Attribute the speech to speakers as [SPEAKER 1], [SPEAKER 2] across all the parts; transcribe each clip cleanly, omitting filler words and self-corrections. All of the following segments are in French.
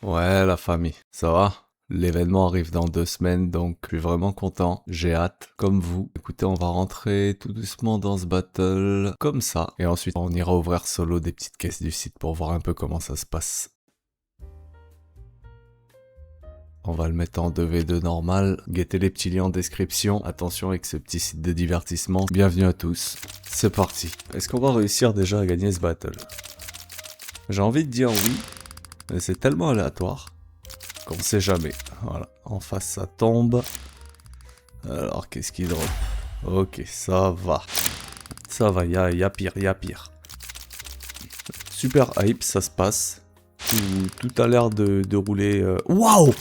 [SPEAKER 1] Ouais, la famille, ça va? L'événement arrive dans 2 semaines, donc je suis vraiment content. J'ai hâte, comme vous. Écoutez, on va rentrer tout doucement dans ce battle, comme ça. Et ensuite, on ira ouvrir solo des petites caisses du site pour voir un peu comment ça se passe. On va le mettre en 2v2 normal. Guettez les petits liens en description. Attention avec ce petit site de divertissement. Bienvenue à tous. C'est parti. Est-ce qu'on va réussir déjà à gagner ce battle? J'ai envie de dire oui, mais c'est tellement aléatoire qu'on sait jamais. Voilà, en face ça tombe. Alors qu'est-ce qu'il drop? Ok, ça va. Ça va, y a pire, y a pire. Super hype, ça se passe. Tout a l'air de rouler. Waouh!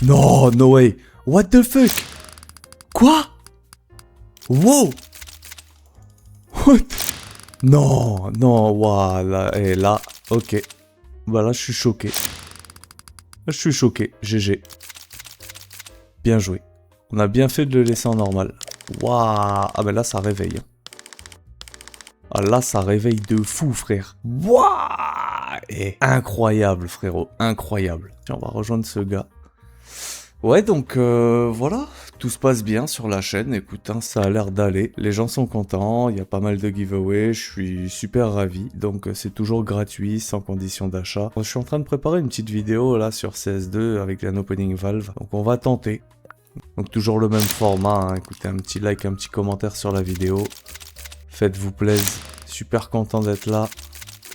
[SPEAKER 1] Non, no way! What the fuck? Quoi? Wow! What? Non, non, waouh, là, et là, ok. Bah là, je suis choqué. Je suis choqué, GG. Bien joué. On a bien fait de le laisser en normal. Waouh! Ah ben là, ça réveille. Ah là, ça réveille de fou, frère. Waouh! Et incroyable, frérot. Incroyable. Tiens, on va rejoindre ce gars. Ouais, donc voilà. Tout se passe bien sur la chaîne. Écoute, hein, ça a l'air d'aller. Les gens sont contents. Il y a pas mal de giveaways. Je suis super ravi. Donc c'est toujours gratuit, sans condition d'achat. Je suis en train de préparer une petite vidéo là sur CS2 avec un opening valve. Donc on va tenter. Donc toujours le même format, hein. Écoutez, un petit like, un petit commentaire sur la vidéo. Faites-vous plaisir. Super content d'être là.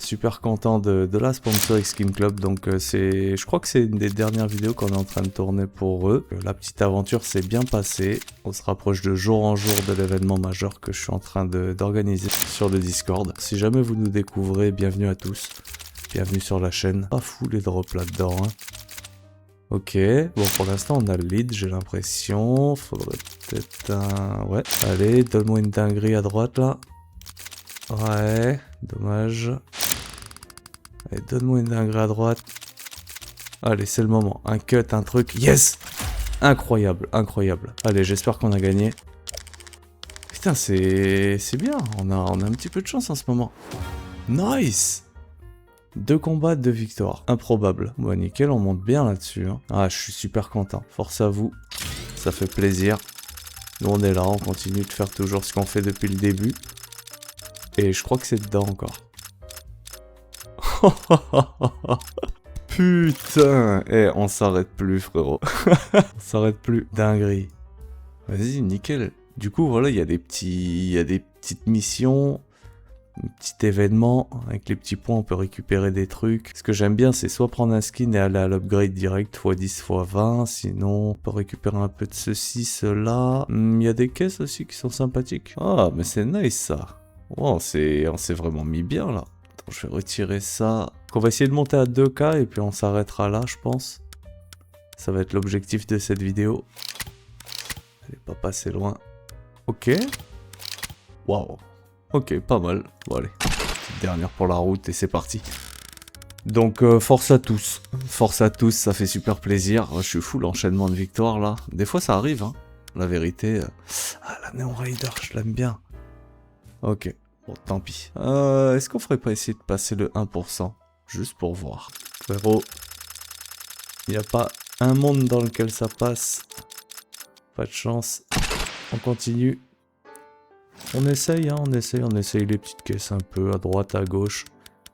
[SPEAKER 1] Super content de la sponsor Skin Club. Donc je crois que c'est une des dernières vidéos qu'on est en train de tourner pour eux. La petite aventure s'est bien passée. On se rapproche de jour en jour de l'événement majeur que je suis en train d'organiser sur le Discord. Si jamais vous nous découvrez, bienvenue à tous. Bienvenue sur la chaîne. Pas fou les drops là-dedans, hein. Ok, bon pour l'instant on a le lead, j'ai l'impression. Faudrait peut-être un... Ouais, allez, donne-moi une dinguerie à droite là. Ouais, dommage. Allez, donne-moi une dinguerie à droite. Allez, c'est le moment. Un cut, un truc. Yes! Incroyable, incroyable. Allez, j'espère qu'on a gagné. Putain, c'est bien. On a un petit peu de chance en ce moment. Nice! 2 combats, 2 victoires. Improbable. Bon, nickel, on monte bien là-dessus, hein. Ah, je suis super content. Force à vous. Ça fait plaisir. Nous, on est là, on continue de faire toujours ce qu'on fait depuis le début. Et je crois que c'est dedans encore. Putain! Eh, on s'arrête plus, frérot. On s'arrête plus. Dinguerie. Vas-y, nickel. Du coup, voilà, il y a des petites missions. Un petit événement, avec les petits points on peut récupérer des trucs. Ce que j'aime bien c'est soit prendre un skin et aller à l'upgrade direct x10 x20, sinon on peut récupérer un peu de ceci, cela. Il y a des caisses aussi qui sont sympathiques. Ah mais c'est nice ça. Oh, on s'est vraiment mis bien là. Attends, je vais retirer ça. On va essayer de monter à 2K et puis on s'arrêtera là je pense. Ça va être l'objectif de cette vidéo. Elle est pas passée loin. Ok. Waouh. Ok, pas mal. Bon allez, petite dernière pour la route et c'est parti. Donc force à tous. Force à tous, ça fait super plaisir. Je suis fou l'enchaînement de victoires là. Des fois ça arrive, hein. La vérité. Ah la Neon Rider, je l'aime bien. Ok, bon tant pis. Est-ce qu'on ferait pas essayer de passer le 1%? Juste pour voir. Frérot, il n'y a pas un monde dans lequel ça passe. Pas de chance. On continue. On essaye, hein, on essaye les petites caisses un peu à droite, à gauche.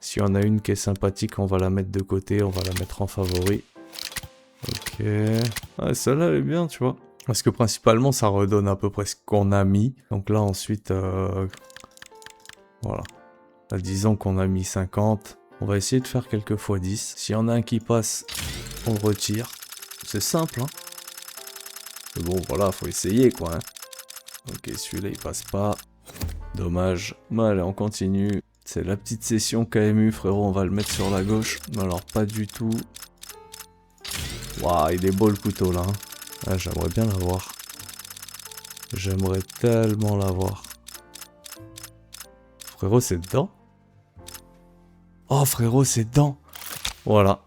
[SPEAKER 1] Si on a une qui est sympathique, on va la mettre de côté, on va la mettre en favori. Ok. Ah, celle-là, elle est bien, tu vois. Parce que principalement, ça redonne à peu près ce qu'on a mis. Donc là, ensuite, voilà. Là, disons qu'on a mis 50. On va essayer de faire quelques fois 10. S'il y en a un qui passe, on le retire. C'est simple, hein. Mais bon, voilà, faut essayer, quoi, hein. Ok, celui-là, il passe pas. Dommage. Bon, allez, on continue. C'est la petite session KMU, frérot. On va le mettre sur la gauche. Alors, pas du tout. Waouh, il est beau le couteau, là. Hein. Ah, j'aimerais bien l'avoir. J'aimerais tellement l'avoir. Frérot, c'est dedans? Oh, frérot, c'est dedans. Voilà.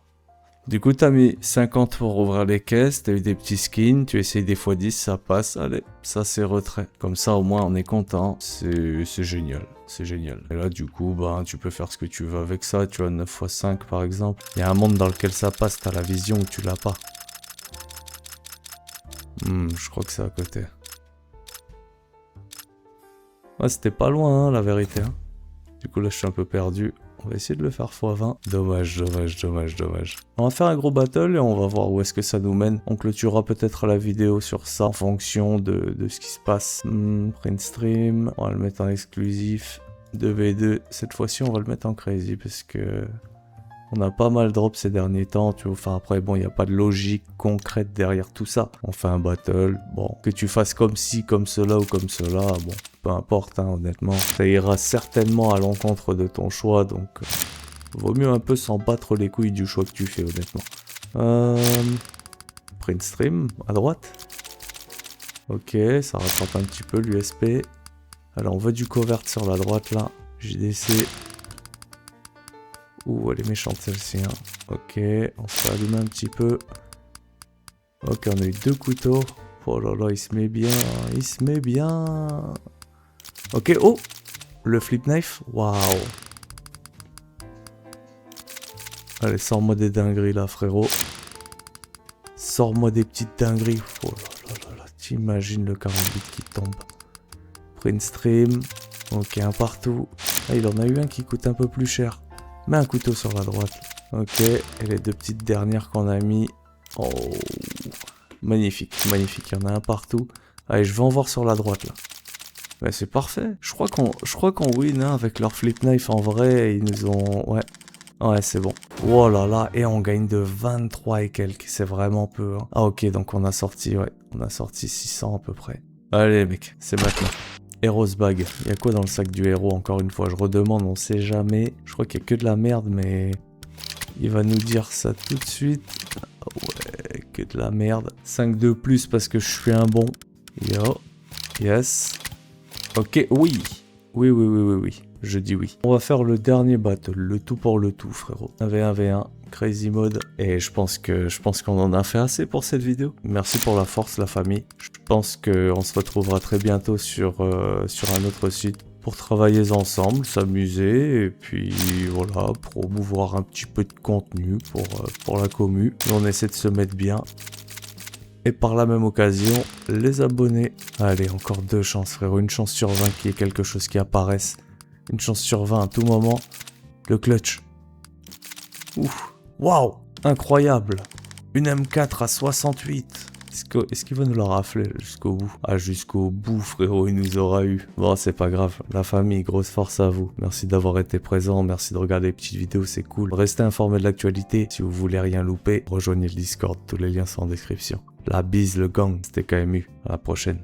[SPEAKER 1] Du coup, t'as mis 50 pour ouvrir les caisses, t'as eu des petits skins, tu essayes des x10, ça passe, allez, ça c'est retrait. Comme ça, au moins, on est content, c'est génial, c'est génial. Et là, du coup, bah, tu peux faire ce que tu veux avec ça, tu as 9x5 par exemple. Il y a un monde dans lequel ça passe, t'as la vision ou tu l'as pas. Je crois que c'est à côté. Ouais, c'était pas loin, hein, la vérité. Hein. Du coup, là, je suis un peu perdu. On va essayer de le faire x20. Dommage, dommage, dommage, dommage. On va faire un gros battle et on va voir où est-ce que ça nous mène. On clôturera peut-être la vidéo sur ça en fonction de ce qui se passe. Print stream, on va le mettre en exclusif. 2v2, cette fois-ci on va le mettre en crazy parce que... On a pas mal drop ces derniers temps, tu vois. Enfin après, bon, il n'y a pas de logique concrète derrière tout ça. On fait un battle, bon, que tu fasses comme ci, comme cela ou comme cela, bon, peu importe, hein, honnêtement. Ça ira certainement à l'encontre de ton choix, donc vaut mieux un peu s'en battre les couilles du choix que tu fais, honnêtement. Print stream, à droite. Ok, ça rattrape un petit peu l'USP. Alors on veut du covert sur la droite là, JDC. Ouh, elle est méchante celle-ci. Hein. Ok, on se fait allumer un petit peu. Ok, on a eu 2 couteaux. Oh là là, il se met bien. Il se met bien. Ok, oh, le flip knife. Waouh. Allez, sors-moi des dingueries là, frérot. Sors-moi des petites dingueries. Oh là là là là. T'imagines le 48 qui tombe. Print stream. Ok, un partout. Ah, il en a eu un qui coûte un peu plus cher. Mets un couteau sur la droite. Ok, et les 2 petites dernières qu'on a mis. Oh, magnifique, magnifique. Il y en a un partout. Allez, je vais en voir sur la droite là. Bah, c'est parfait. Je crois qu'on win hein, avec leur flip knife en vrai. Ils nous ont... Ouais. Ouais, c'est bon. Oh là là, et on gagne de 23 et quelques. C'est vraiment peu. Hein. Ah ok, donc on a sorti, ouais. On a sorti 600 à peu près. Allez mec, c'est maintenant. Heroes Bag. Il y a quoi dans le sac du héros? Encore une fois, je redemande, on sait jamais. Je crois qu'il y a que de la merde, mais... Il va nous dire ça tout de suite. Ouais, que de la merde. 5 de plus parce que je suis un bon. Yo. Yes. Ok, oui. Oui, oui, oui, oui, oui. Je dis oui. On va faire le dernier battle. Le tout pour le tout, frérot. 1v1v1. Crazy mode. Et je pense qu'on en a fait assez pour cette vidéo. Merci pour la force, la famille. Je pense qu'on se retrouvera très bientôt sur un autre site pour travailler ensemble, s'amuser et puis voilà, promouvoir un petit peu de contenu pour la commu. On essaie de se mettre bien. Et par la même occasion, les abonnés. Allez, encore 2 chances, frérot. Une chance sur 20 qu'il y ait quelque chose qui apparaisse. Une chance sur 20 à tout moment. Le clutch. Ouf. Waouh, incroyable. Une M4 à 68. Est-ce qu'il va nous la rafler jusqu'au bout? Ah, jusqu'au bout, frérot, il nous aura eu. Bon, c'est pas grave. La famille, grosse force à vous. Merci d'avoir été présent. Merci de regarder les petites vidéos, c'est cool. Restez informés de l'actualité. Si vous voulez rien louper, rejoignez le Discord. Tous les liens sont en description. La bise, le gang, c'était KMU. À la prochaine.